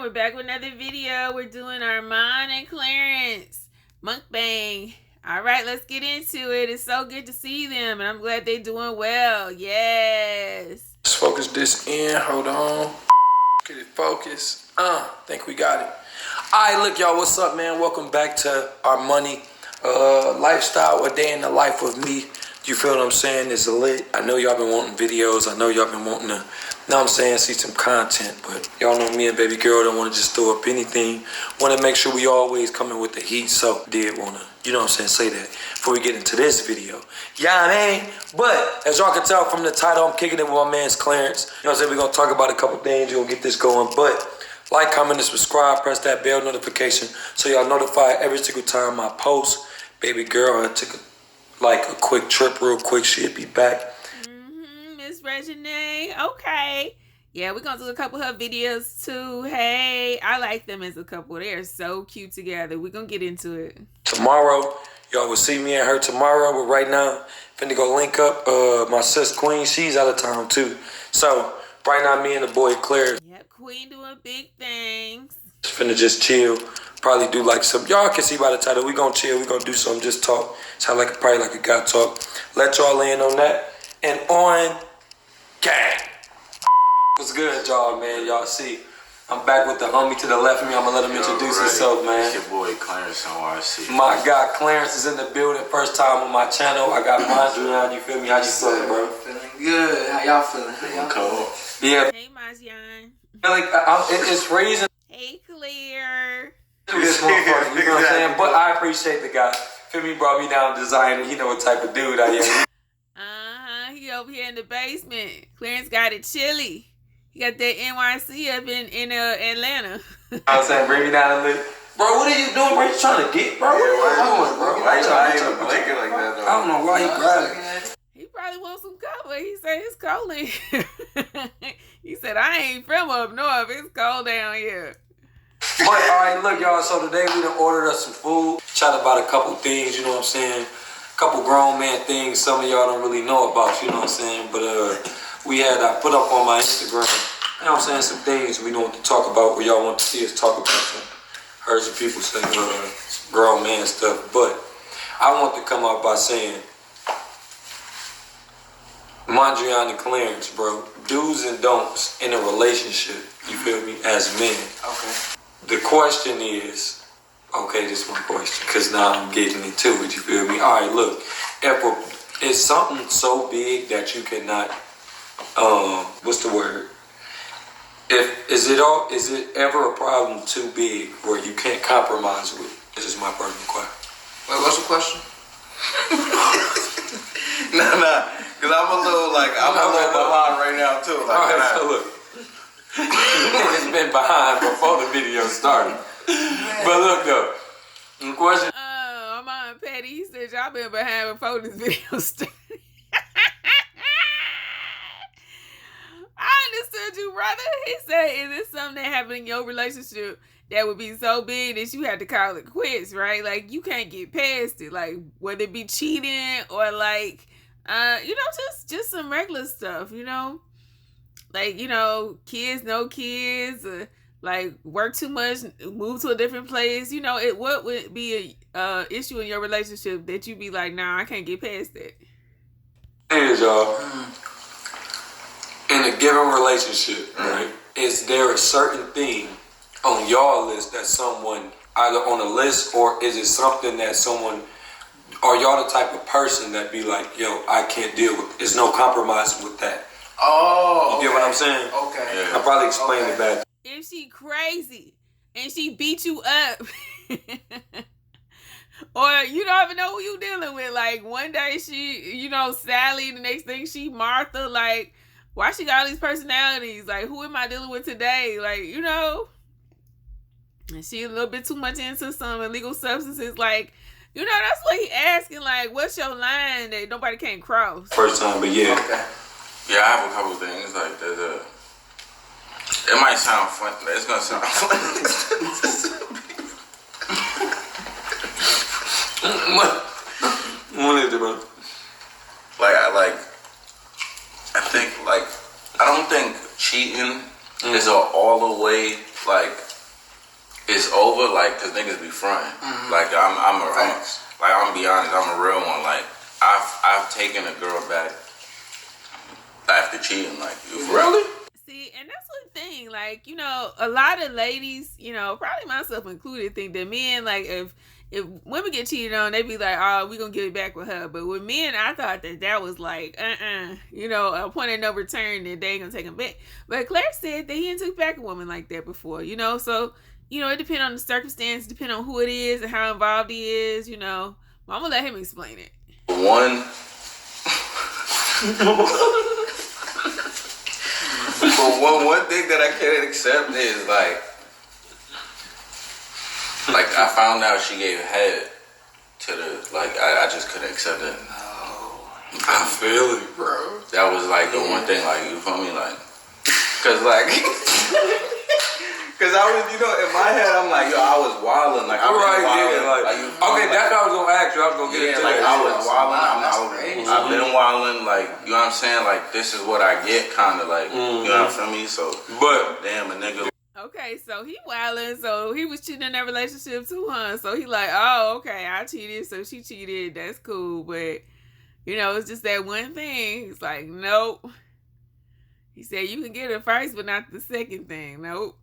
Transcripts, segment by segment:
We're back with another video. We're doing Armon and Clarence Mukbang. All right, let's get into it. It's so good to see them, and I'm glad they're doing well. Yes. Let's focus this in. Hold on. Get it focused. Think we got it. All right, look, y'all. What's up, man? Welcome back to Armoney lifestyle. A day in the life of me. You feel what I'm saying? It's lit. I know y'all been wanting videos. I know y'all been wanting to, know what I'm saying, see some content. But y'all know me and baby girl don't want to just throw up anything. Want to make sure we always coming with the heat. So did want to, you know what I'm saying, say that before we get into this video. Yeah, I mean, but as y'all can tell from the title, I'm kicking it with my man's Clarence. You know what I'm saying? We're going to talk about a couple things. You're going to get this going. But like, comment, and subscribe. Press that bell notification so y'all notified every single time I post. Baby girl, I took a quick trip real quick. She'll be back. Miss Regine. Okay. Yeah, we're going to do a couple of her videos too. Hey, I like them as a couple. They are so cute together. We're going to get into it. Tomorrow, y'all will see me and her tomorrow. But right now, finna go link up my sis Queen. She's out of town too. So right now, me and the boy Clare. Yep, Queen doing big things. Finna just chill. Probably do like some, y'all can see by the title, we gonna chill, we gonna do something, just talk. Sound like probably like a guy talk. Let y'all in on that. And on gang. What's good, y'all, man? Y'all see, I'm back with the homie to the left of me. I'm gonna let him introduce himself, man. It's your boy Clarence on RC. My guy Clarence is in the building. First time on my channel. I got Majian. You feel me? How you feeling, bro? Feeling good. How y'all feeling? Cold. Yeah. Hey, Majian. Like, it's freezing. Hey, Clare. This motherfucker, you know what I'm saying? But I appreciate the guy. Feel me, brought me down designer. You know what type of dude I am. He over here in the basement. Clarence got it chilly. He got that NYC up in Atlanta. I'm saying, bring me down a little. Bro, what are you doing? Where you trying to get, bro? What are you doing, bro? Why you trying to blanket like that, though? I don't know why he grabbed it. He probably wants some cover. He said it's cold in here. He said, I ain't from up north. It's cold down here. But, all right, look, y'all. So today we done ordered us some food. Chat about a couple things, you know what I'm saying? A couple grown man things some of y'all don't really know about, you know what I'm saying? But I put up on my Instagram, you know what I'm saying, some things we want to talk about where y'all want to see us talk about some. Heard some people say some grown man stuff. But I want to come up by saying, Mondrian and Clarence, bro, do's and don'ts in a relationship, you feel me, as men. Okay. The question is, okay, this is my question, because now I'm getting into it, you feel me? All right, look, if it's something so big that you cannot, what's the word? Is it ever a problem too big where you can't compromise with? This is my personal question. Wait, what's the question? Nah, because I'm a little behind right now, too. Like, all right, so look. It's been behind before the video started. But look though, the question. I'm on Patty. He said y'all been behind before this video started. I understood you, brother. He said, is this something that happened in your relationship that would be so big that you had to call it quits, right? Like you can't get past it. Like whether it be cheating or like, just some regular stuff, you know? Like, kids, no kids, like work too much, move to a different place. What would be a issue in your relationship that you be like, nah, I can't get past that? Is y'all, in a given relationship, right? Is there a certain thing on y'all list that someone, either on a list or is it something that someone, are y'all the type of person that be like, yo, I can't deal with, there's no compromising with that? Oh, you get what I'm saying? Okay. Yeah. I probably explained it bad. If she crazy and she beat you up, or you don't even know who you dealing with. Like one day she, Sally, the next thing she Martha. Like, why she got all these personalities? Like, who am I dealing with today? Like, and she a little bit too much into some illegal substances. Like, that's what he asking. Like, what's your line that nobody can't cross? First time, but yeah. Okay. Yeah, I have a couple things. Like, it might sound funny. It's gonna sound funny. What is it, bro? I don't think cheating is all the way like it's over, like, cause niggas be fronting. Like I'm gonna be honest, I'm a real one. Like I've taken a girl back after cheating. Like, Really? See, and that's one thing. Like, you know, a lot of ladies, you know, probably myself included, think that men, like, if women get cheated on, they be like, oh, we gonna get it back with her. But with men, I thought that was like, you know, a point of no return, that they ain't gonna take him back. But Claire said that he ain't took back a woman like that before, you know. So, you know, it depends on the circumstance, depend on who it is and how involved he is, you know. I'm gonna let him explain it. one thing that I can't accept is like I found out she gave head to the, like, I just couldn't accept it. No. I feel it, bro. That was like the one thing, like, you feel me, like, cause like, cause I was, you know, in my head I'm like, yo, I was wilding, like, I was wilding, okay, that's what I was gonna ask you. I was gonna get into like, that. I was wilding. I've been wilding, like, you know what I'm saying, like, this is what I get, kind of, like, you know what I'm saying, so, but damn, a nigga. Okay, so he wildin', so he was cheating in that relationship too, huh? So he like, oh, okay, I cheated, so she cheated, that's cool, but, you know, it's just that one thing. He's like, nope. He said, you can get it first, but not the second thing. Nope.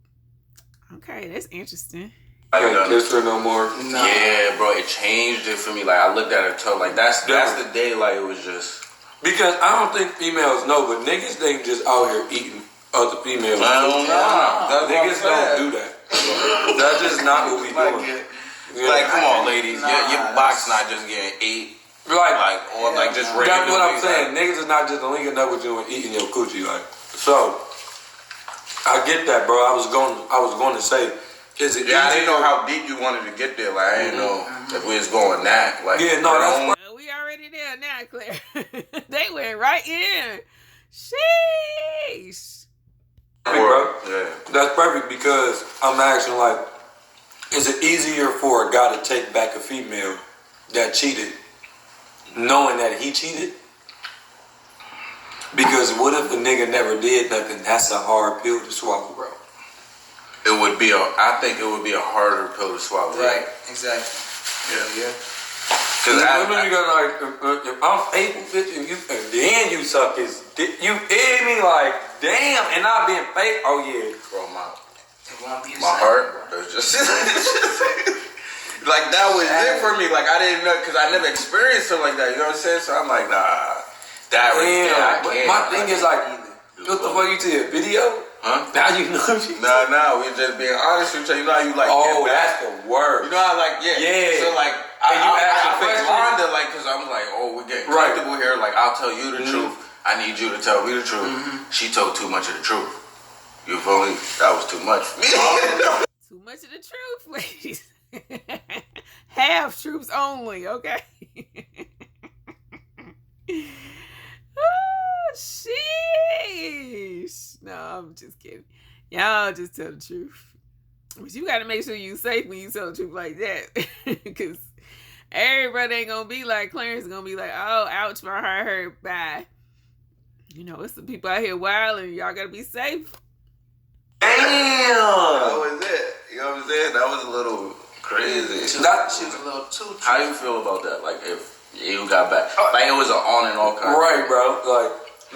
Okay, that's interesting. I can't kiss her no more. No. Yeah, bro, it changed it for me. Like, I looked at her toe, like, that's the day, like, it was just... Because I don't think females know, but niggas, they just out here eating other females. I don't know. Niggas don't do that. That's just not what we doing. Like, come on, ladies. Your box not just getting ate. Or just regular. That's what I'm saying. Niggas is not just linking up with you and eating your coochie. Like, so, I get that, bro. I was going to say, is it I didn't know how deep you wanted to get there. Like, I didn't know if we was going that. Like, yeah, no, that's we already there now, Claire. They went right in. Sheesh. Bro. Yeah. That's perfect, because I'm asking, like, is it easier for a guy to take back a female that cheated knowing that he cheated? Because what if a nigga never did nothing? That's a hard pill to swallow, bro. I think it would be a harder pill to swallow. Right, exactly. Yeah. Because if I'm faithful, bitch, and then you suck his dick, you hear me? Like, damn, and I've been fake. Oh, yeah. Bro, my heart was just... like, that was it for me. Like, I didn't know, because I never experienced something like that. You know what I'm saying? So I'm like, nah. That right there, I can't. My thing is, like, what the fuck, you did a video? Huh? Now you know she... Nah, we just being honest with you. You know how you, like... Oh, that's the word. You know how, like, yeah. So, like... I responded, like, because I'm like, oh, we're getting comfortable here. Like, I'll tell you the truth. I need you to tell me the truth. She told too much of the truth. You feel me? That was too much for me. Too much of the truth, ladies. Half truths only, okay? Oh, sheesh. No, I'm just kidding. Y'all just tell the truth. But you got to make sure you safe when you tell the truth like that. Because everybody ain't going to be like Clarence. Going to be like, oh, ouch, my heart hurt, bye. You know, it's some people out here wild and y'all got to be safe. Damn! That was it. You know what I'm saying? That was a little crazy. She was a little too... How you feel about that? Like, if you got back? Like, it was an on and off kind of thing. Bro. Like,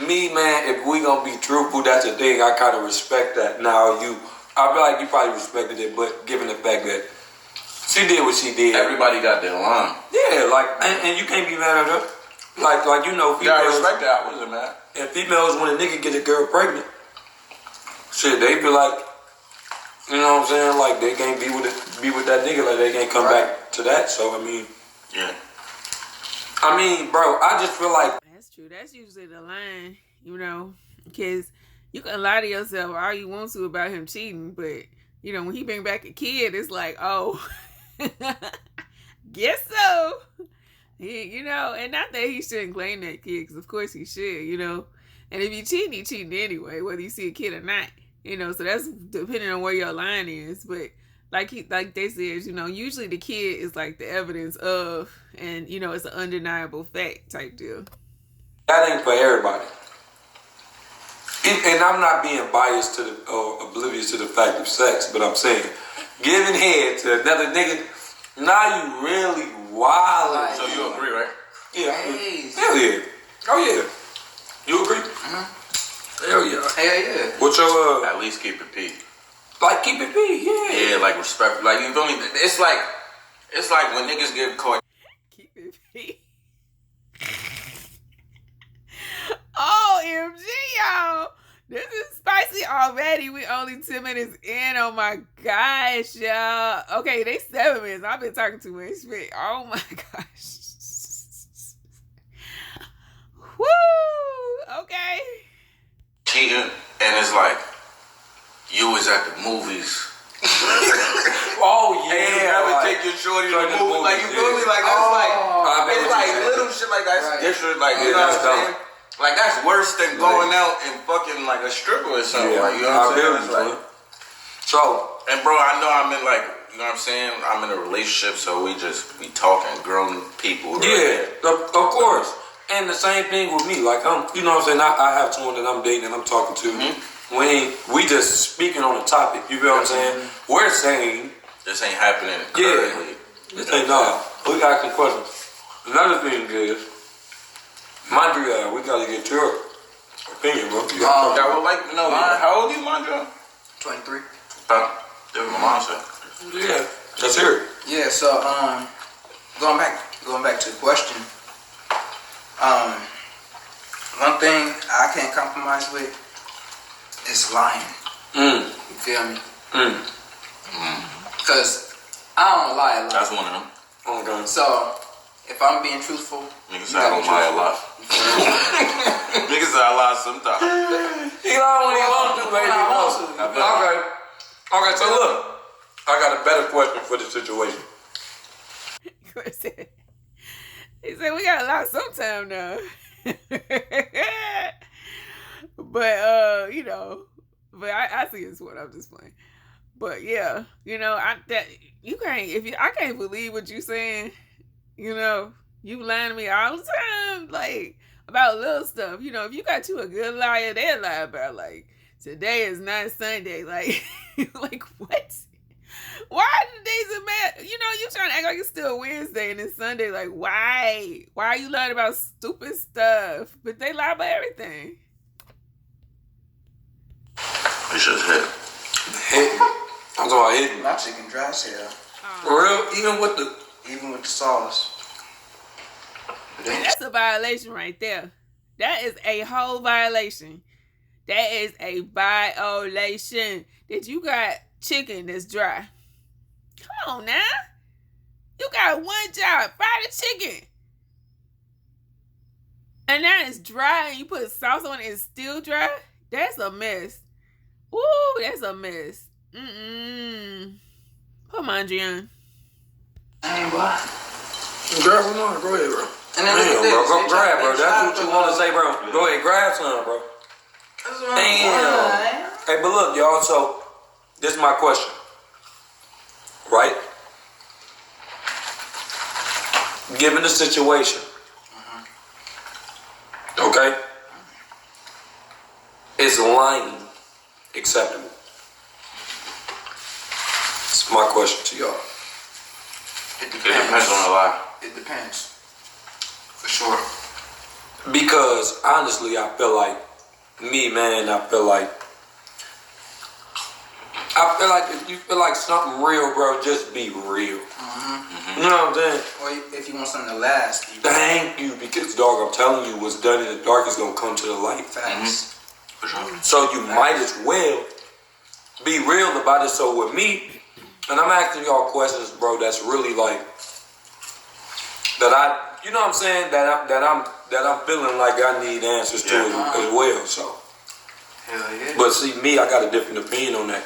me, man, if we going to be truthful, that's the thing. I kind of respect that. Now, I feel like you probably respected it, but given the fact that she did what she did. Everybody got their line. Yeah, like, and you can't be mad at her. Like you know, females. Yeah, I respect that. I wasn't mad. And females, when a nigga get a girl pregnant, shit, they feel like, you know what I'm saying? Like, they can't be with that nigga. Like, they can't come back to that. So, I mean. Yeah. I mean, bro, I just feel like. That's true. That's usually the line, you know, because you can lie to yourself all you want to about him cheating, but, you know, when he bring back a kid, it's like, oh, guess so. You know, and not that he shouldn't claim that kid, because of course he should, you know. And if you cheating, he cheating anyway, whether you see a kid or not, you know. So that's depending on where your line is. But like they said, you know, usually the kid is like the evidence of, and, you know, it's an undeniable fact type deal. That ain't for everybody. And I'm not being biased to or oblivious to the fact of sex, but I'm saying giving head to another nigga, now you really wild. So you agree, right? Yeah. Hell yeah. Oh yeah. You agree? Hell yeah. Hell yeah. What's your At least keep it P. like keep it P, yeah. Yeah, like respect. Like you feel me? It's like when niggas get caught. Keep it P. OMG, y'all. This is spicy already. We only 10 minutes in. Oh my gosh, y'all. Okay, they 7 minutes. I've been talking too much shit. Oh my gosh. Woo! Okay. Cheating, and it's like you was at the movies. Oh yeah. And you never take your shorty to the movie. Like you feel me? Like that's it's like little shit like that's different. Like you know what I'm saying? Like that's worse than going out and fucking like a stripper or something. Yeah. Like you know what I'm saying? Like, so and bro, I know I'm in like you know what I'm saying? I'm in a relationship, so we talking grown people. Right? yeah, of course. And the same thing with me. Like you know what I'm saying? I have someone that I'm dating and I'm talking to. We just speaking on a topic. You feel what I'm saying? We're saying this ain't happening currently. This ain't no. We got some questions. Another thing is, Mandria, we gotta get your opinion, bro. I would like to know how old are you, Mandria? 23. That's my mom said. Yeah, let's hear it. Yeah, so going back to the question. One thing I can't compromise with is lying. You feel me? Because I don't lie a lot. That's one of them. Okay. So if I'm being truthful, niggas say I don't lie a lot. Niggas say I lie sometimes. He lie when he wants to, baby. Okay, so look, I got a better question for the situation. He said we got a lot sometime now. But you know, but I see it's what I'm just playing. But yeah, you know, I can't believe what you saying. You know, you lying to me all the time, like about little stuff. You know, if you got you a good liar, they'll lie about like today is not Sunday. Like, like what? Why the days are mad? You know, you trying to act like it's still Wednesday and it's Sunday. Like, why? Why are you lying about stupid stuff? But they lie about everything. It's just hit. Hitting. I'm talking about hitting. my chicken dry as hell. For real? Even with the sauce. And that's a violation right there. That is a whole violation. That is a violation. That you got chicken that's dry. Come on now. You got one job. Fry the chicken. And now it's dry and you put sauce on it and it's still dry? That's a mess. Ooh, that's a mess. Put Mondrian. Ain't what? Grab one on. Go ahead, bro. Damn, bro. Go grab, bro. That's what you want to say, bro. Go ahead, grab some, bro. Damn. Hey, but look, y'all. So, this is my question. Right? Given the situation. Okay? Is lying acceptable? That's my question to y'all. It depends on the lie. It depends. For sure. Because honestly, I feel like if you feel like something real, bro, just be real. You know what I'm saying? Or if you want something to last. Thank you, because dog, I'm telling you, what's done in the dark is gonna come to the light. Facts. For sure. So you might as well be real about it. So with me, and I'm asking y'all questions, bro, that's really like that you know what I'm saying, that I'm feeling like I need answers to it as well. So hell yeah. but see, me, I got a different opinion on that.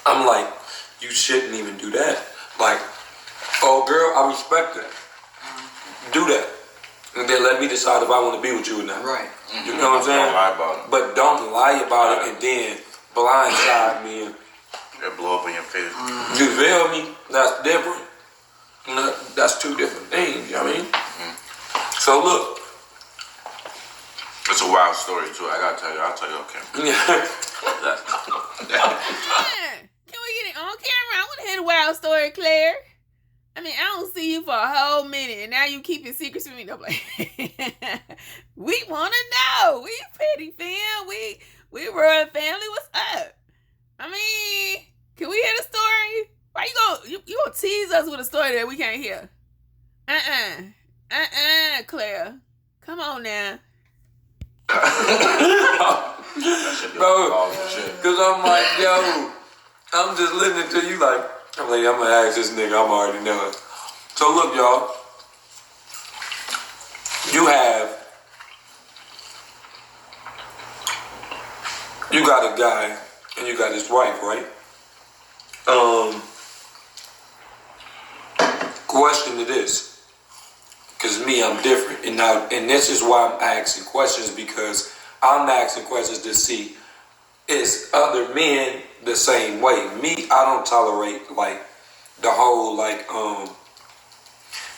I'm like, you shouldn't even do that. Like, oh girl, I respect that. Do that. And then let me decide if I want to be with you or not. Right. You know what I'm saying? Don't lie about it. But don't lie about it and then blindside me and it blow up in your face. you feel me? That's different. That's two different things, you know what I mean? So look. It's a wild story too. I gotta tell you. I'll tell you, okay. Can we get it on camera? I want to wild story, Claire? I mean, I don't see you for a whole minute, and now you keeping secrets from me. I'm like, we want to know. We petty fam. We royal family. What's up? I mean, can we hear the story? Why you gonna tease us with a story that we can't hear? Claire. Come on now. Bro, because I'm like, yo, I'm just listening to you like, I'm like, I'm gonna ask this nigga, I'm already knowing. So look, y'all, you got a guy and you got his wife, right? Question to this, because me, I'm different, and this is why I'm asking questions, because I'm asking questions to see, is other men the same way? Me, I don't tolerate like the whole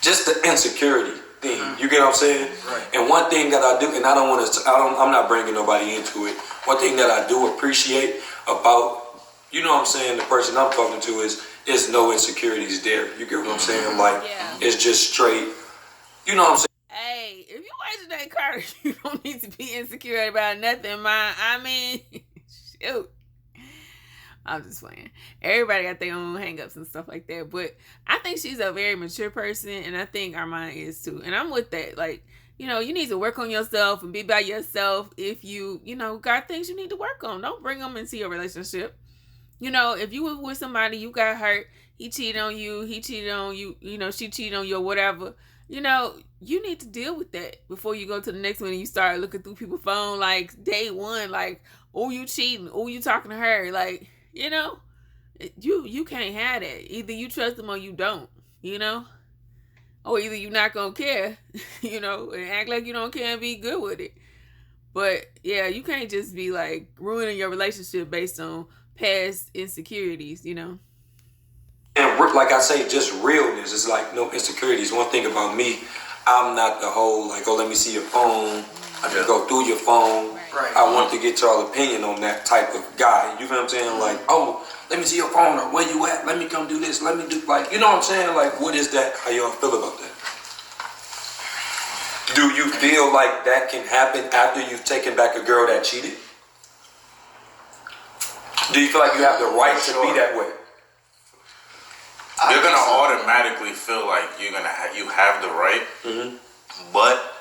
just the insecurity thing. You get what I'm saying? Right. And one thing that I do, and I'm not bringing nobody into it. One thing that I do appreciate about, you know what I'm saying, the person I'm talking to is no insecurities there. You get what I'm saying? Like, it's just straight, you know what I'm saying? Hey, if you watching that Carter, you don't need to be insecure about nothing, man. I mean, shoot. I'm just playing. Everybody got their own hang-ups and stuff like that. But I think she's a very mature person, and I think Armon is too. And I'm with that. Like, you know, you need to work on yourself and be by yourself. If you got things you need to work on, don't bring them into your relationship. You know, if you were with somebody, you got hurt, he cheated on you, he cheated on you, she cheated on you or whatever. You know, you need to deal with that before you go to the next one and you start looking through people's phone like day one, like, oh, you cheating, oh, you talking to her. Like, you know, you can't have that. Either you trust them or you don't, or either you're not going to care, and act like you don't care and be good with it. But yeah, you can't just be like ruining your relationship based on past insecurities, And like I say, just realness. It's like no insecurities. One thing about me, I'm not the whole like, oh, let me see your phone. I can go through your phone. Right. I want to get y'all opinion on that type of guy. You feel what I'm saying? Like, oh, let me see your phone, or where you at? Let me come do this. Let me do, like, you know what I'm saying? Like, what is that? How y'all feel about that? Do you feel like that can happen after you've taken back a girl that cheated? Do you feel like you have the right to be that way? You're gonna automatically feel like you have the right, but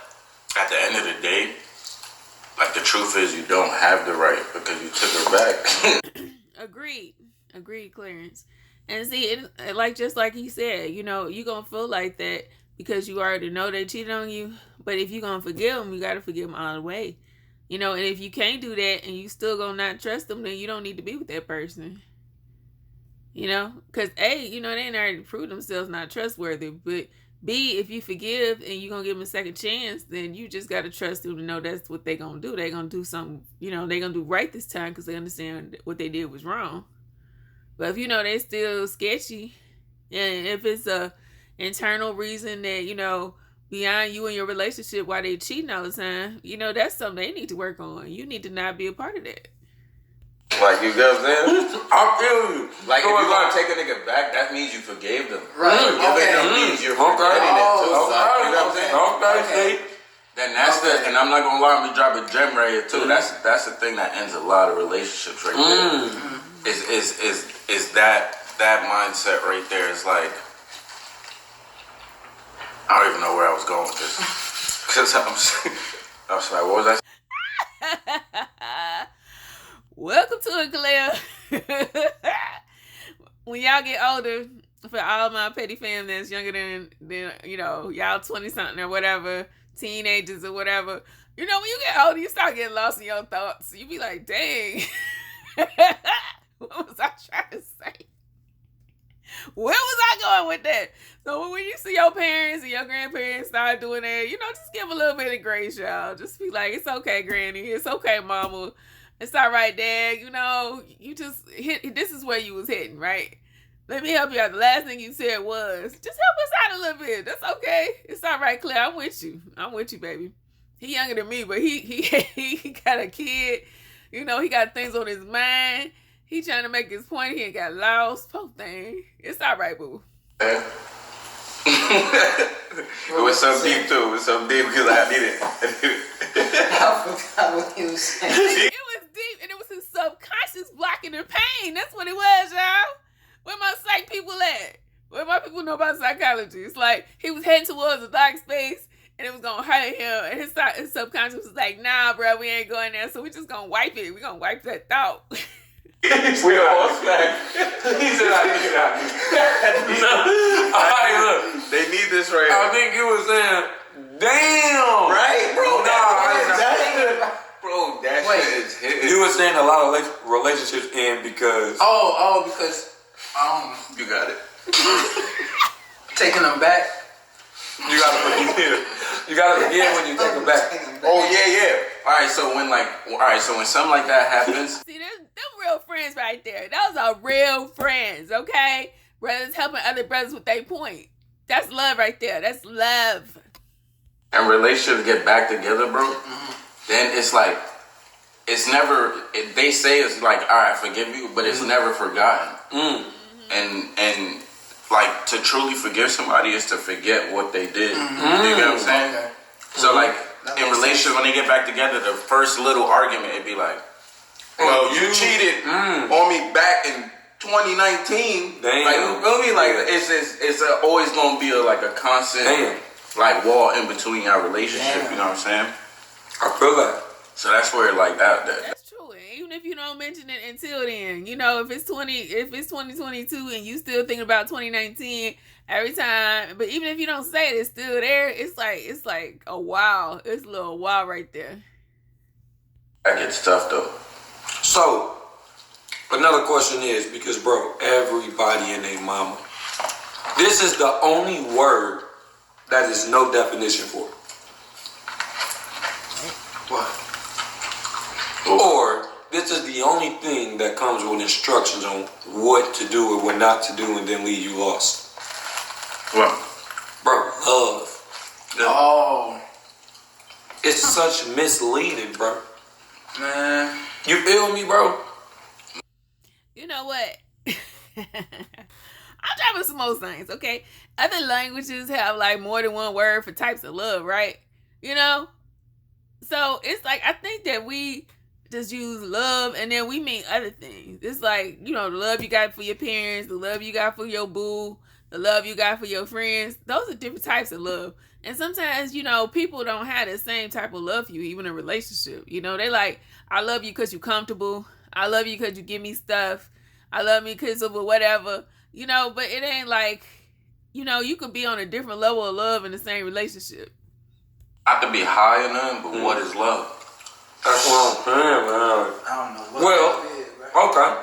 at the end of the day, like the truth is, you don't have the right because you took her back. Agreed, Clarence. And see, just like he said, you're gonna feel like that because you already know they cheated on you. But if you're gonna forgive them, you gotta forgive them all the way. And if you can't do that and you still gonna not trust them, then you don't need to be with that person. Because A, they ain't already proved themselves not trustworthy. But B, if you forgive and you're gonna give them a second chance, then you just gotta trust them to know that's what they're gonna do. They're gonna do something, they're gonna do right this time because they understand what they did was wrong. But if they still sketchy, and if it's a internal reason that, beyond you and your relationship why they cheating all the time, that's something they need to work on. You need to not be a part of that. Like, you get what I'm saying? I feel you. Like, if you're gonna take a nigga back, that means you forgave them. Right. Forgiving them means you're forgetting it too. You know what I'm saying? Okay. Then that's and I'm not gonna lie, me drop a gem right here too. That's the thing that ends a lot of relationships right there. Is that mindset right there is like, I don't even know where I was going with this. Cause I was like, what was I saying? Welcome to it, Clare. When y'all get older, for all my petty fam that's younger than y'all 20-something or whatever, teenagers or whatever, when you get older, you start getting lost in your thoughts. You be like, dang, what was I trying to say? Where was I going with that? So when you see your parents and your grandparents start doing that, just give a little bit of grace, y'all. Just be like, it's okay, Granny. It's okay, Mama. It's all right, Dad. You just hit. This is where you was hitting, right? Let me help you out. The last thing you said was, just help us out a little bit. That's okay. It's all right, Claire. I'm with you, baby. He younger than me, but he got a kid. He got things on his mind. He trying to make his point. He ain't got lost. Poor thing. It's all right, boo. It was so deep too. It was so deep because I need it. I forgot what he was saying. It was deep, and it was his subconscious blocking the pain. That's what it was, y'all. Where my psych people at? Where my people know about psychology? It's like he was heading towards a dark space, and it was gonna hurt him. And his subconscious was like, "Nah, bro, we ain't going there. So we just gonna wipe it. We gonna wipe that thought." We all slack. He said, "I need it. I need it." Alright, look. They need this right here. I think you was saying, damn. Right, bro. Nah, bro, that shit is hitting. you was saying a lot of relationships end because. Because You got it. taking them back. You gotta forgive. You gotta forgive when you take them back. Oh yeah. All right, so when something like that happens, See, them real friends right there. Those are real friends, okay? Brothers helping other brothers with their point. That's love right there. That's love. and relationships get back together, bro, then it's like it's never. They say it's like, all right, I forgive you, but it's never forgotten. And like to truly forgive somebody is to forget what they did. You get what I'm saying? Okay. So like in relationships, when they get back together, the first little argument it'd be like, "Well, you cheated on me back in 2019." Damn. Like you feel me? Like it's always gonna be a constant like wall in between your relationship. Damn. You know what I'm saying? I feel that. So that's where like that. That's true. And even if you don't mention it until then, you know, if it's 2022 and you still thinking about 2019 every time, but even if you don't say it, it's still there. It's like a wow. It's a little wow right there. That gets tough though. So, another question is, because bro, everybody and their mama, this is the only word that is no definition for. What? Or this is the only thing that comes with instructions on what to do or what not to do and then leave you lost. What? Bro, love. Oh, It's such misleading, bro. man. You feel me, bro? You know what? I'm dropping some more things, okay? Other languages have like more than one word for types of love, right? You know? So it's like, I think that we just use love and then we mean other things. It's like, you know, the love you got for your parents, the love you got for your boo, the love you got for your friends. Those are different types of love. And sometimes, you know, people don't have the same type of love for you, even in a relationship. You know, they like, I love you because you're comfortable. I love you because you give me stuff. I love you because of whatever. You know, but it ain't like, you know, you could be on a different level of love in the same relationship. Not to be high enough, but what is love? That's what I'm saying, man. I don't know what Well, that is, bro. okay.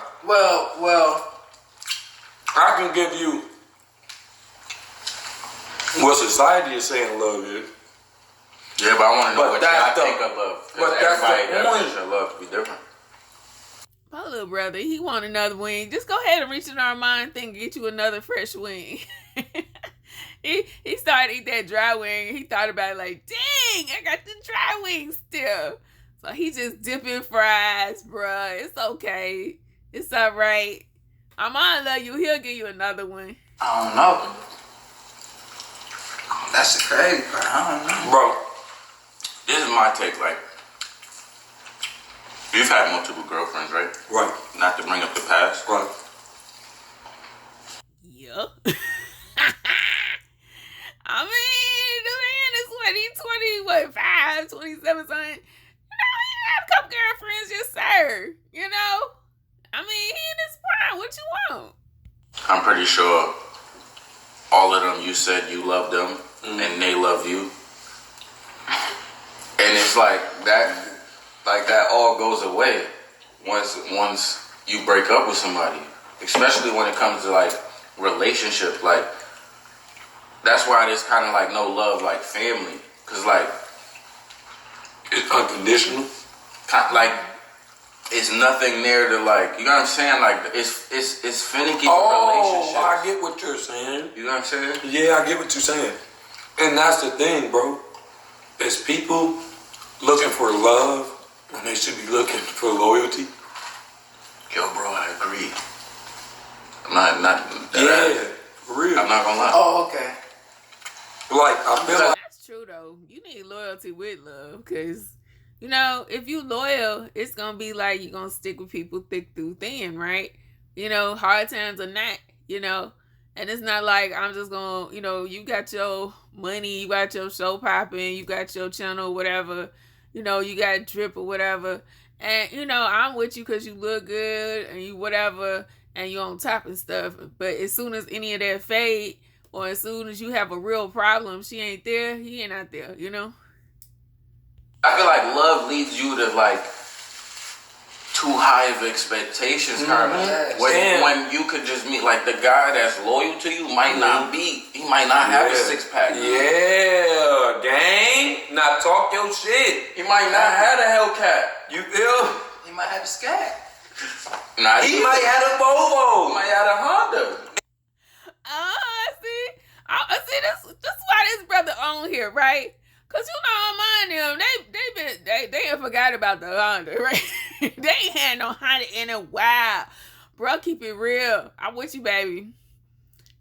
Well, I can give you what society is saying love is. Yeah, but I want to know But what that's y'all the- think of love. but Because that's the everybody's point. definition of love could be different. My little brother, he want another wing. Just go ahead and reach in our mind thing and get you another fresh wing. He started to eat that dry wing and he thought about it like, dang, I got the dry wing still. So he just dipping fries, bruh. It's okay. It's all right. Armon love you. He'll give you another one. I don't know. That's the crazy part. I don't know. Bro, This is my take. Like, you've had multiple girlfriends, right? right, Not to bring up the past. right. Yeah. I mean, the man is what, he 5, 27 something. You know, he had a couple girlfriends, yes sir. You know? I mean, he in his prime. What you want? I'm pretty sure all of them, you said you love them and they love you. And it's like that all goes away once you break up with somebody. Especially when it comes to like relationship. Like, that's why there's kind of like no love like family. Cause like, It's unconditional. like, it's nothing there to like, you know what I'm saying? Like, it's finicky relationships. I get what you're saying. You know what I'm saying? Yeah, I get what you're saying. And that's the thing, bro. Is people looking for love when they should be looking for loyalty. Yo, bro, I agree. I'm not. Yeah, for real. I'm not gonna lie. Oh, okay. Like, I feel like that's true though. You need loyalty with love, because you know if you loyal, it's gonna be like you're gonna stick with people thick through thin, right? You know, hard times or not, you know. And it's not like I'm just gonna, you know, you got your money, you got your show popping, you got your channel, whatever, you know, you got drip or whatever. And, you know, I'm with you because you look good and you whatever, and you're on top and stuff. But as soon as any of that fade, or as soon as you have a real problem, she ain't there, he ain't out there, you know? I feel like love leads you to like too high of expectations, kind of. When you could just meet like the guy that's loyal to you might not be. He might not have a 6-pack. Yeah, gang. Not talk your shit. He might not have a Hellcat. You feel? He might have a scat. Nah, He might have a Volvo. He might have a Honda. See, that's why this brother on here, right? Cause you know, Armon they ain't forgot about the Honda, right? They ain't had no Honda in a while. Bro, keep it real. I'm with you, baby.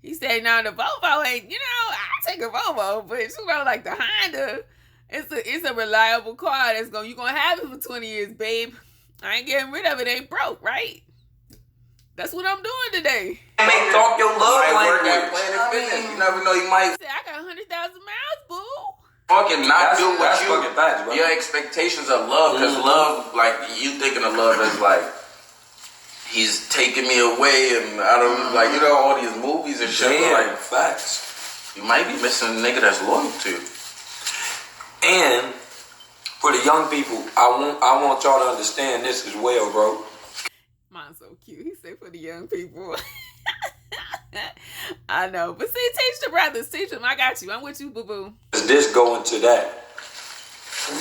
He said, no, the Volvo ain't, you know, I take a Volvo, but you know, like the Honda, it's a reliable car you gonna have it for 20 years, babe. I ain't getting rid of it, ain't broke, right? That's what I'm doing today. You may talk your love language. Planet Fitness. You never know, you might He said, I got 100,000 miles, boo. fucking not do what that's fucking facts, bro. your expectations of love, because love, like you thinking of love as like he's taking me away, and I don't like, you know, all these movies and shit. Damn, Like facts. you might be missing a nigga that's loyal to you. And for the young people, I want y'all to understand this as well, bro. Mine's so cute. He said for the young people. I know. But see, teach the brothers. Teach them. I got you. I'm with you, boo-boo. Is this going to that?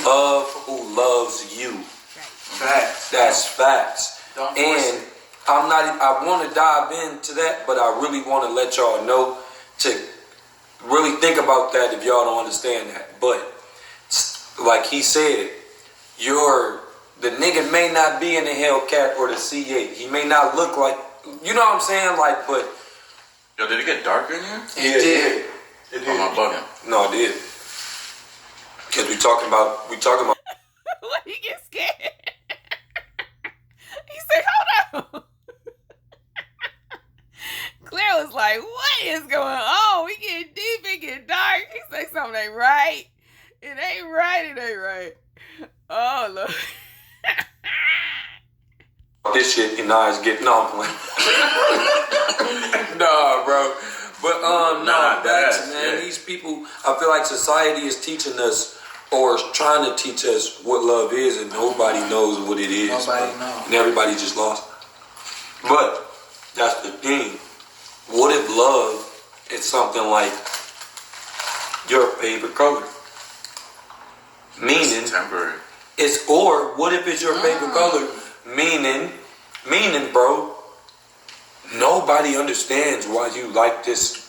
Love who loves you. Facts. That's facts. Don't force And it. I want to dive into that, but I really want to let y'all know to really think about that if y'all don't understand that. But like he said, the nigga may not be in the Hellcat or the C8. He may not look like, you know what I'm saying? Like, but Yo, did it get darker in here? it did. It did. Am I bugging? No, it did. Because we talking about. What, he get scared? He said, hold on. Claire was like, what is going on? We get deep, it get dark. He said something ain't right. It ain't right, it ain't right. Oh, look. This shit and now it's getting on playing. Nah, bro. But that's man. Yeah. These people, I feel like society is teaching us or is trying to teach us what love is, and nobody knows what it is. Nobody knows. And everybody just lost. But that's the thing. What if love is something like your favorite color? Meaning It's temporary. or what if it's your favorite color? Meaning, bro, nobody understands why you like this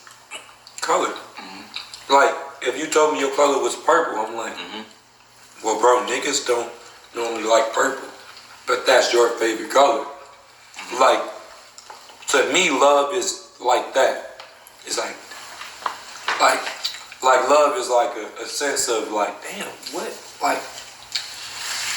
color. Mm-hmm. Like, if you told me your color was purple, I'm like, well, bro, niggas don't normally like purple, but that's your favorite color. Mm-hmm. Like, to me, love is like that. It's like love is like a sense of like, damn, what? Like,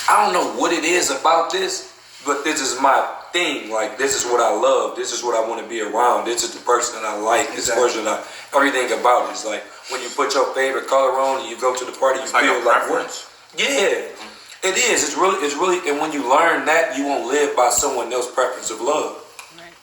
I don't know what it is about this, but this is my thing. Like, this is what I love. This is what I want to be around. This is the person that I like. This person everything about it is like when you put your favorite color on and you go to the party, you feel like what? Yeah, it is. It's really. And when you learn that, you won't live by someone else's preference of love. Right.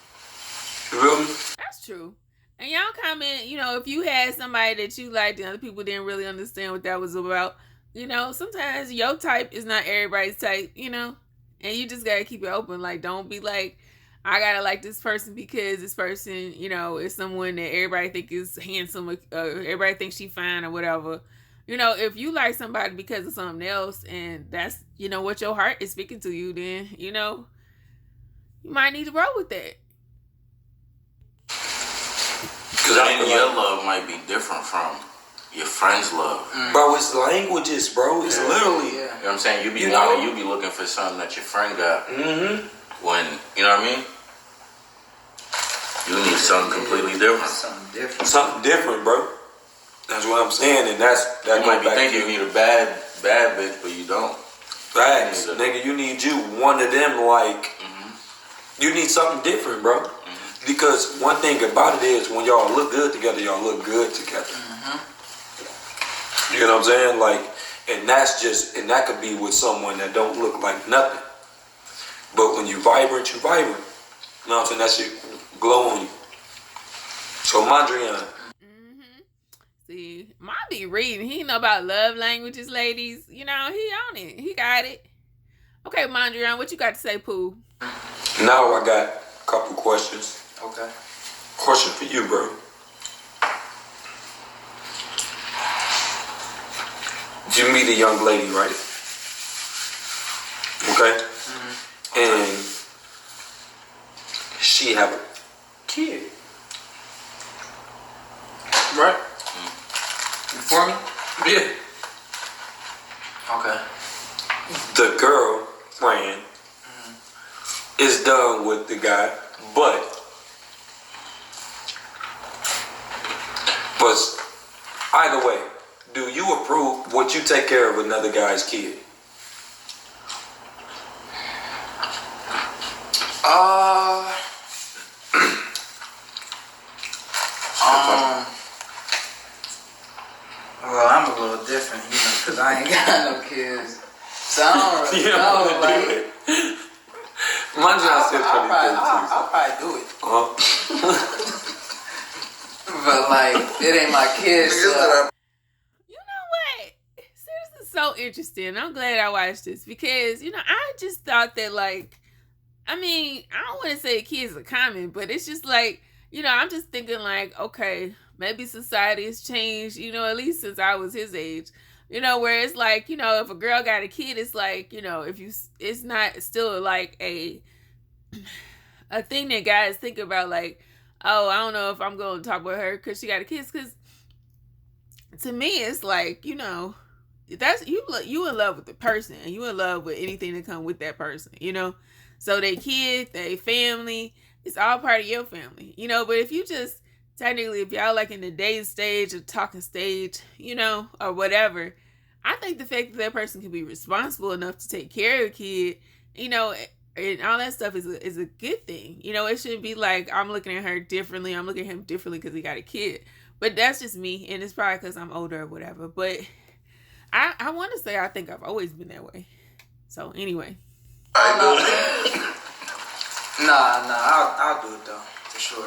You feel me? That's true. And y'all comment, you know, if you had somebody that you liked and other people didn't really understand what that was about, you know, sometimes your type is not everybody's type, you know, and you just gotta keep it open. Like, don't be like, I gotta like this person because this person, you know, is someone that everybody think is handsome, everybody thinks she fine or whatever. You know, if you like somebody because of something else and that's, you know, what your heart is speaking to you, then, you know, you might need to roll with that. Because your love might be different from your friend's love. Bro, it's languages, bro. It's literally. You know what I'm saying? You be looking for something that your friend got. when, you know what I mean? You need something completely different. Something different, bro. That's what I'm saying, and that you might be thinking you need a bad bitch, but you don't. Facts, nigga. You need you one of them. Like you need something different, bro. Because one thing about it is when y'all look good together, y'all look good together. You know what I'm saying? Like, and that could be with someone that don't look like nothing. But when you vibrant, you vibrant. You know what I'm saying? That shit glow on you. So Mondrian. See, Mom be reading. He know about love languages, ladies. You know, he on it. He got it. Okay, Mondrian, what you got to say, Pooh? Now I got a couple questions. Okay. Question for you, bro. You meet a young lady, right? Okay? And she have a kid. Right? You for me? Yeah. Okay. The girlfriend is done with the guy, but either way, do you approve would you take care of another guy's kid? Well, I'm a little different, you know, because I ain't got no kids. So I don't really know, like... I'll probably do it. But, like, it ain't my kids, so... You know what? This is so interesting. I'm glad I watched this because, you know, I just thought that, like, I mean, I don't want to say kids are common, but it's just like, you know, I'm just thinking like, okay, maybe society has changed, you know, at least since I was his age, you know, where it's like, you know, if a girl got a kid, it's like, you know, it's not still like a thing that guys think about like, oh, I don't know if I'm going to talk with her because she got a kid. Because to me, it's like, you know, that's you in love with the person and you in love with anything that come with that person, you know. So they kid, they family, it's all part of your family, you know. But if you just technically, if y'all like in the dating stage or talking stage, you know, or whatever, I think the fact that that person can be responsible enough to take care of a kid, you know, and all that stuff is a good thing. You know, it shouldn't be like I'm looking at her differently, I'm looking at him differently because he got a kid. But that's just me, and it's probably because I'm older or whatever. But I want to say I think I've always been that way. So anyway. Nah, I'll do it though, for sure.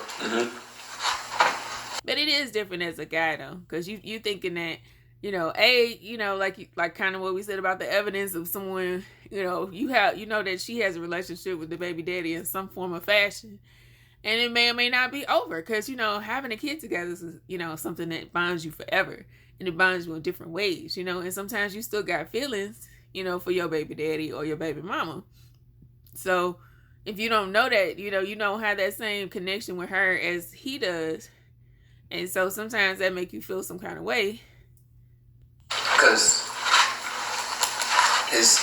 But it is different as a guy though, because you thinking that, you know, you know, like kind of what we said about the evidence of someone, you know, you know that she has a relationship with the baby daddy in some form of fashion, and it may or may not be over, because you know having a kid together is, you know, something that bonds you forever, and it bonds you in different ways, you know, and sometimes you still got feelings, you know, for your baby daddy or your baby mama. So if you don't know that, you know, you don't have that same connection with her as he does. And so sometimes that make you feel some kind of way. Because his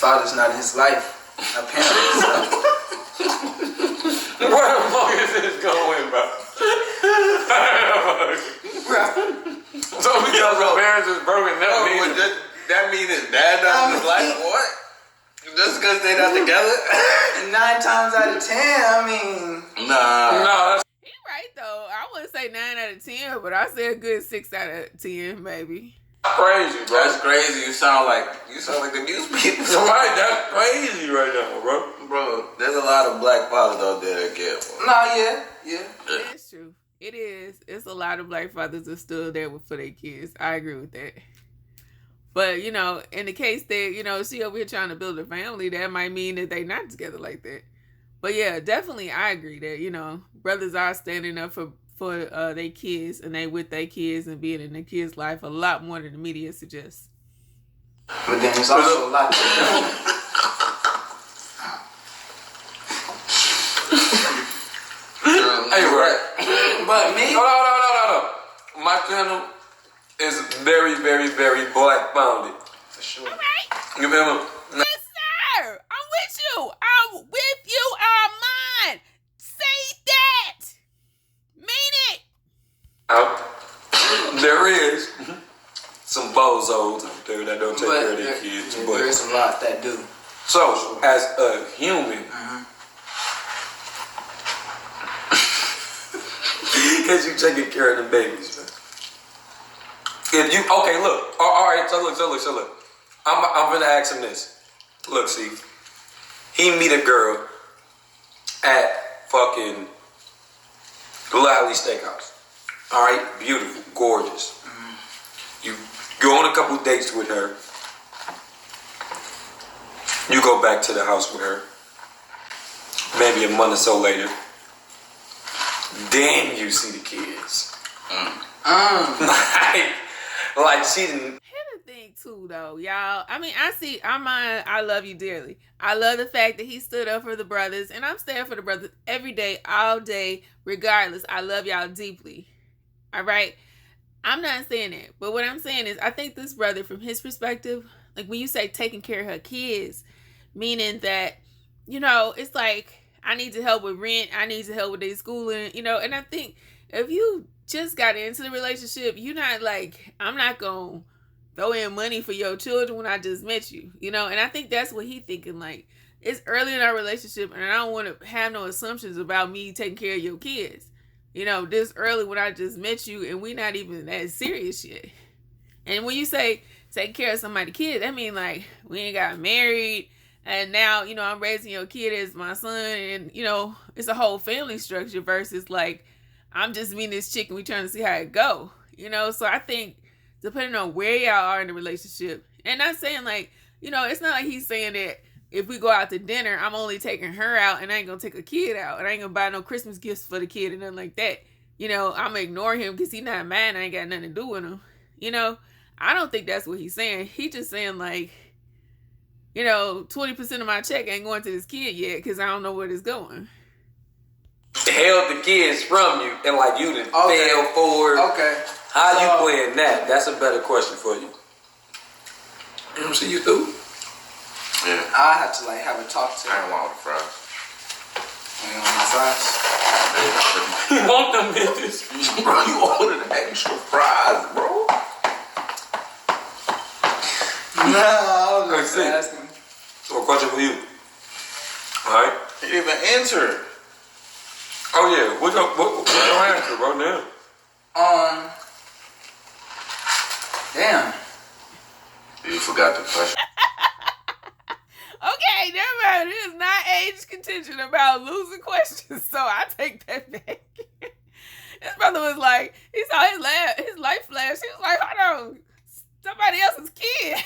father's not in his life, apparently. So. Where the fuck is this going, bro? So because our parents is broken up, that means his dad not in his life? What? Just because they not together? 9 times out of 10, I mean... Nah. He right, though. I wouldn't say 9 out of 10, but I say a good 6 out of 10, maybe. Crazy, bro. That's crazy. You sound like the news people. Right, that's crazy right now, bro. Bro, there's a lot of black fathers out there that care for him. Nah, yeah. It's true. It is. It's a lot of black fathers that still there for their kids. I agree with that. But, you know, in the case that, you know, she over here trying to build a family, that might mean that they not together like that. But yeah, definitely I agree that, you know, brothers are standing up for their kids, and they with their kids and being in their kids' life a lot more than the media suggests. But then there's also a lot to Hey, right. But me? No. My channel is very, very, very black founded. For sure. All right. You remember? Yes, sir. I'm with you. I'm with bozos out there that don't take care of their kids. But there's a lot that do. So, as a human, because you taking care of the babies, man. If you look, all right. So look. I'm gonna ask him this. Look, see, he meet a girl at fucking Lally Steakhouse. All right, beautiful, gorgeous. You go on a couple dates with her. You go back to the house with her. Maybe a month or so later. Then you see the kids. Like she didn't. Here's the thing too, though, y'all. I mean, Armon, I love you dearly. I love the fact that he stood up for the brothers, and I'm standing for the brothers every day, all day, regardless. I love y'all deeply. All right? I'm not saying that. But what I'm saying is I think this brother, from his perspective, like when you say taking care of her kids, meaning that, you know, it's like, I need to help with rent. I need to help with their schooling, you know. And I think if you just got into the relationship, you're not like, I'm not going to throw in money for your children when I just met you, you know. And I think that's what he thinking. Like, it's early in our relationship, and I don't want to have no assumptions about me taking care of your kids. You know, this early when I just met you and we not even that serious yet. And when you say take care of somebody's kid, that mean like we ain't got married and now, you know, I'm raising your kid as my son and, you know, it's a whole family structure versus like I'm just meeting this chick and we trying to see how it go. You know, so I think depending on where y'all are in the relationship, and not saying like, you know, it's not like he's saying that if we go out to dinner, I'm only taking her out and I ain't gonna take a kid out and I ain't gonna buy no Christmas gifts for the kid and nothing like that. You know, I'm gonna ignore him because he's not mine. I ain't got nothing to do with him. You know, I don't think that's what he's saying. He just saying like, you know, 20% of my check ain't going to this kid yet because I don't know where it's going. Held the kids from you and like you done fell forward. Okay. How you playing that? That's a better question for you. You know, see you through? Yeah. I have to like have a talk to I her. don't want the fries. You want my fries? You want them bitches? Bro, you ordered extra fries, bro. No, I was just asking. So a question for you. Alright? You didn't even enter. Oh yeah, what's your answer right now? Damn. You forgot the question. Okay, never mind. It is not age contention about losing questions, so I take that back. His brother was like, he saw his light flash. He was like, hold on, somebody else's kid.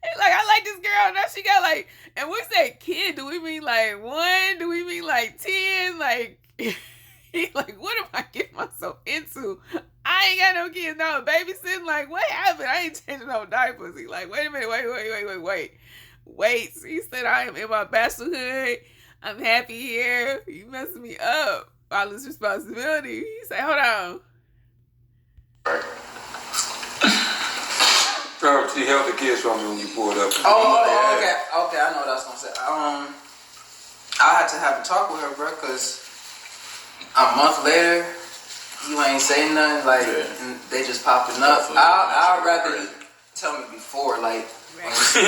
He's like, I like this girl. Now she got like, and we say kid, do we mean like 1? Do we mean like 10? Like, he's like, what am I getting myself into? I ain't got no kids, no babysitting. Like, what happened? I ain't changing no diapers. He like, wait a minute, wait. So he said, I am in my bachelorhood. I'm happy here. You messing me up. All this responsibility. He said, hold on. Right. She held the kids from you when you pulled up. Okay, I know what I was gonna say. I had to have a talk with her, bro, cause a month later, you ain't saying nothing, like, and they just popping up. I'd rather you tell me before, like, when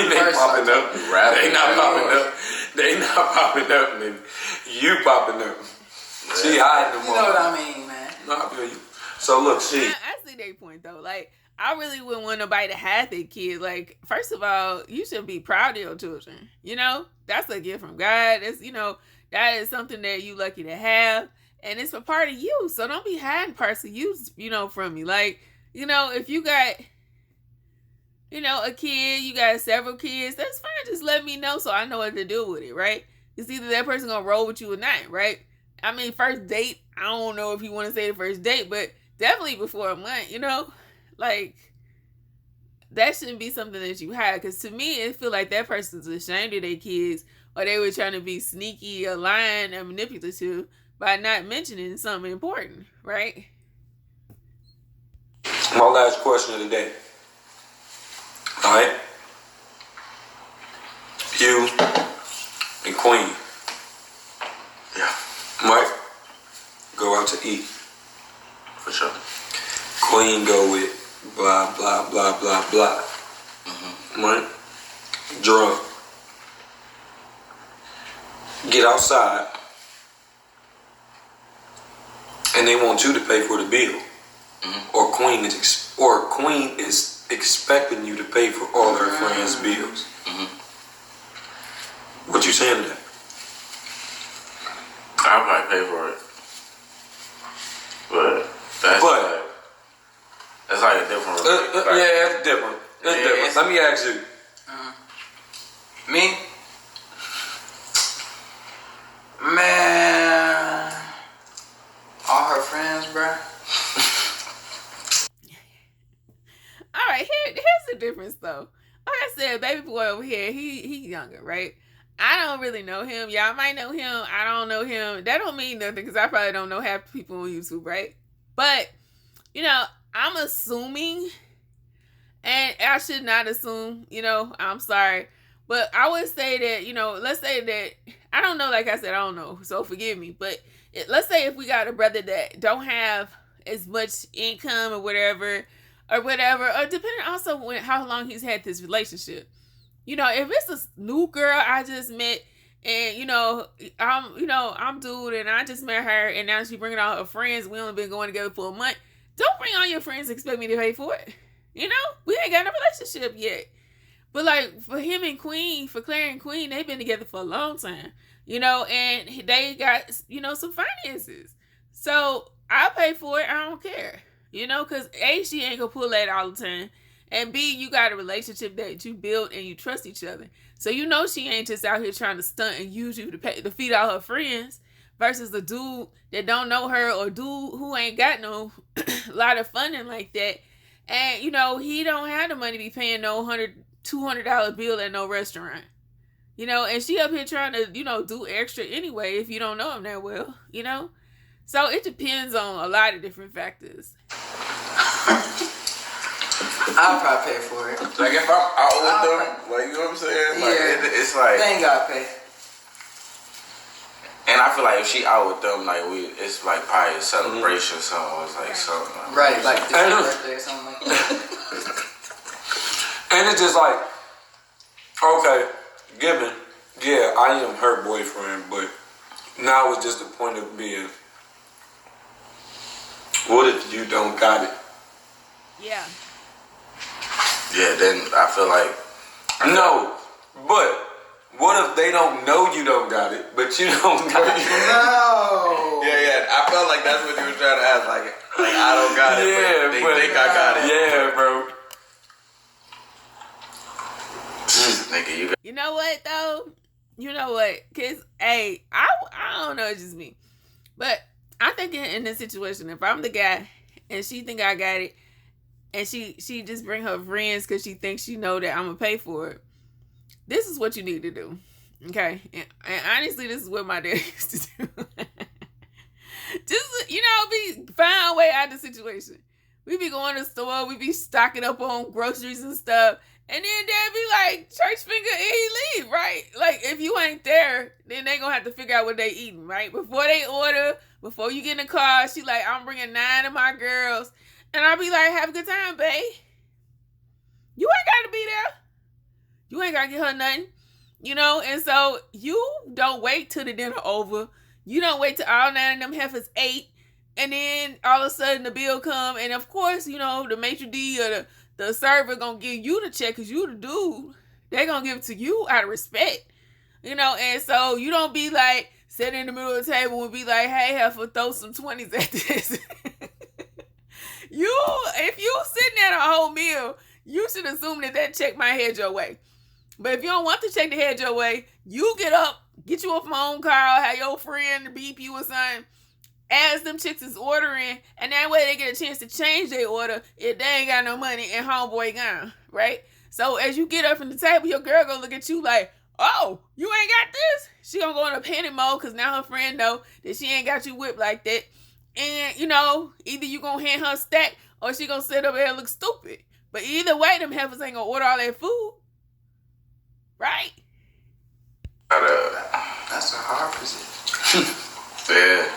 They popping up. They not popping up. They not popping up, nigga. You popping up. She hiding them. You know what I mean, man. No, I feel you. So look, see. I see their point though. Like, I really wouldn't want nobody to have their kid. Like, first of all, you should be proud of your children. You know, that's a gift from God. It's, you know, that is something that you lucky to have. And it's a part of you. So don't be hiding parts of you, you know, from me. Like, you know, if you got, you know, a kid, you got several kids, that's fine. Just let me know so I know what to do with it, right? It's either that person gonna roll with you or not, right? I mean, first date, I don't know if you want to say the first date, but definitely before a month, you know? Like, that shouldn't be something that you hide. Because to me, it feel like that person's ashamed of their kids, or they were trying to be sneaky or lying and manipulative by not mentioning something important, right? My last question of the day. All right? You and Queen. Yeah. Right? Go out to eat. For sure. Queen go with blah, blah, blah, blah, blah. Right? Drunk. Get outside. And they want you to pay for the bill. Or Queen is expecting you to pay for all her friends' bills. What you saying to that? I'll probably pay for it. But that's like a different relationship. Yeah, it's different. It's different. Let me ask you. Me? Man, all her friends, bruh. All right, here's the difference though. Like I said, baby boy over here, he younger, right? I don't really know him. Y'all might know him. I don't know him. That don't mean nothing because I probably don't know half the people on YouTube, right? But, you know, I'm assuming, and I should not assume, you know, I'm sorry. But I would say that, you know, let's say that, I don't know, like I said, I don't know, so forgive me. But let's say if we got a brother that don't have as much income or whatever, or depending also on how long he's had this relationship. You know, if it's a new girl I just met, and I'm dude and I just met her, and now she bringing all her friends. We only been going together for a month. Don't bring all your friends and expect me to pay for it. You know, we ain't got a relationship yet. But like for him and Queen, for Clare and Queen, they've been together for a long time. You know, and they got some finances. So I pay for it. I don't care. You know, because A, she ain't gonna pull that all the time. And B, you got a relationship that you built and you trust each other. So you know she ain't just out here trying to stunt and use you to feed all her friends versus the dude that don't know her or dude who ain't got no lot of funding like that. And, you know, he don't have the money to be paying no $200 bill at no restaurant. You know, and she up here trying to, do extra anyway if you don't know him that well, you know. So it depends on a lot of different factors. I'll probably pay for it. Like if I'm out with them, like you know what I'm saying? Like it's like they ain't gotta pay. And I feel like if she out with them, like it's like probably a celebration, so it's like something. Right, like this birthday or something like that. And it's just like, okay, given, yeah, I am her boyfriend, but now it's just the point of being, what if you don't got it? Yeah. Yeah, then I feel like... No, but what if they don't know you don't got it, but you don't got it? No. Yeah, I felt like that's what you were trying to ask. Like I don't got it, but they think I got it. Yeah, bro. Nigga, you got... You know what, though? You know what? Because, hey, I don't know, it's just me. But I think in this situation, if I'm the guy and she think I got it, and she just bring her friends because she thinks she know that I'm going to pay for it. This is what you need to do. Okay? And honestly, this is what my dad used to do. Just, find a way out of the situation. We be going to the store. We be stocking up on groceries and stuff. And then dad be like, church finger, and he leave, right? Like, if you ain't there, then they going to have to figure out what they eating, right? Before they order, before you get in the car, she like, I'm bringing 9 of my girls. And I'll be like, have a good time, babe. You ain't got to be there. You ain't got to get her nothing. And so you don't wait till the dinner over. You don't wait till all 9 of them heifers ate. And then all of a sudden the bill come. And of course, the maitre d' or the server going to give you the check because you the dude. They going to give it to you out of respect. And so you don't be like, sitting in the middle of the table and be like, hey, heifer, throw some 20s at this. If you sitting at a whole meal, you should assume that check might head your way. But if you don't want the check to head your way, you get up, get you a phone call, have your friend beep you or something, as them chicks is ordering, and that way they get a chance to change their order if they ain't got no money and homeboy gone, right? So as you get up from the table, your girl gonna look at you like, oh, you ain't got this? She gonna go in a panic mode because now her friend know that she ain't got you whipped like that. And, either you gonna hand her a stack or she gonna sit up there and look stupid. But either way, them heifers ain't gonna order all that food. Right? That's a hard position. Yeah.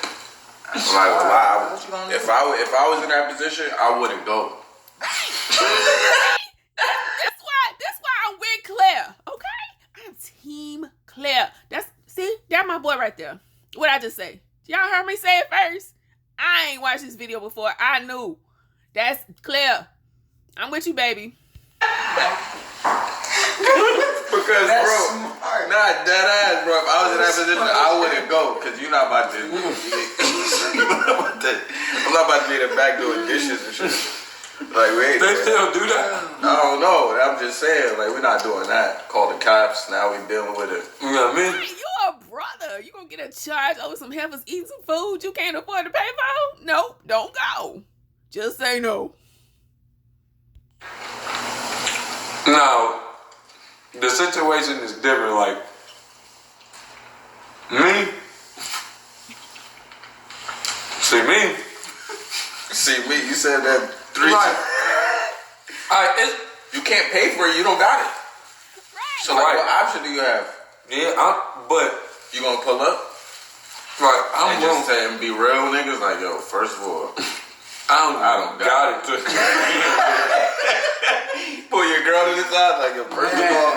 I I'm like, well, if I was in that position, I wouldn't go. That's why I'm with Claire. Okay, I'm Team Claire. That's my boy right there. What I just say? Y'all heard me say it first. I ain't watched this video before. I knew. That's Claire. I'm with you, baby. Because, that's bro, smart. Nah, dead ass, bro. If I was in that position, I wouldn't go. Because you're not about to. I'm not about to be in the back doing dishes and shit. Like, wait. They still do that? I don't know. I'm just saying, like, we're not doing that. Call the cops. Now we dealing with it. You know what I mean? You're a brother. You gonna get a charge over some heifers eating some food you can't afford to pay for? Nope, don't go. Just say no. Now, the situation is different. Like, me. See me, you said that 3 times. You can't pay for it, you don't got it. Right. So, like, what option do you have? Yeah, but you gonna pull up? Right, I'm just saying, be real niggas. Like, yo, first of all, I don't got it. Pull your girl to the side, like, yo, first of all,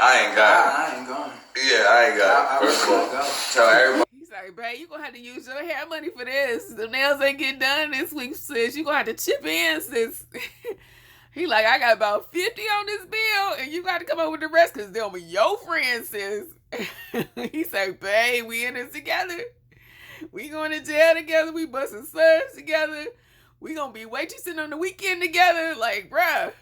I ain't got it. I ain't going. Yeah, I ain't got it. First of all, tell everybody. He's like, babe, you gonna have to use your hair money for this. The nails ain't getting done this week, sis. You gonna have to chip in, sis. He like, I got about 50 on this bill, and you got to come up with the rest, because they'll be your friends, sis. He said, babe, we in this together. We going to jail together. We busting subs together. We gonna be waitressing on the weekend together. Like, bruh,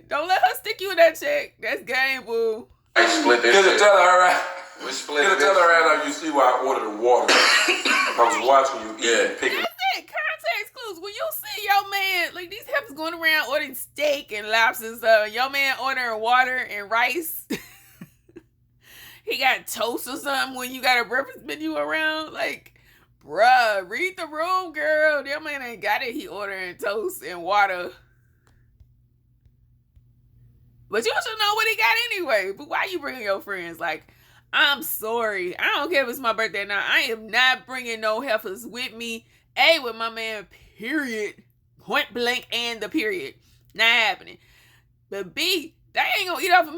don't let her stick you in that check. That's game, boo. I split this. Cause tell her, right? We split it. Tell her, right? Like, you see why I ordered the water. I was watching you eat picking. That's it. Context clues. When you see your man, like these heifers going around ordering steak and lobsters, your man ordering water and rice. He got toast or something when you got a breakfast menu around. Like, bruh, read the room, girl. Your man ain't got it. He ordering toast and water. But you should know what he got anyway. But why you bringing your friends? Like, I'm sorry. I don't care if it's my birthday now. I am not bringing no heifers with me. A, with my man, period. Point blank and the period. Not happening. But B, they ain't gonna eat off of me.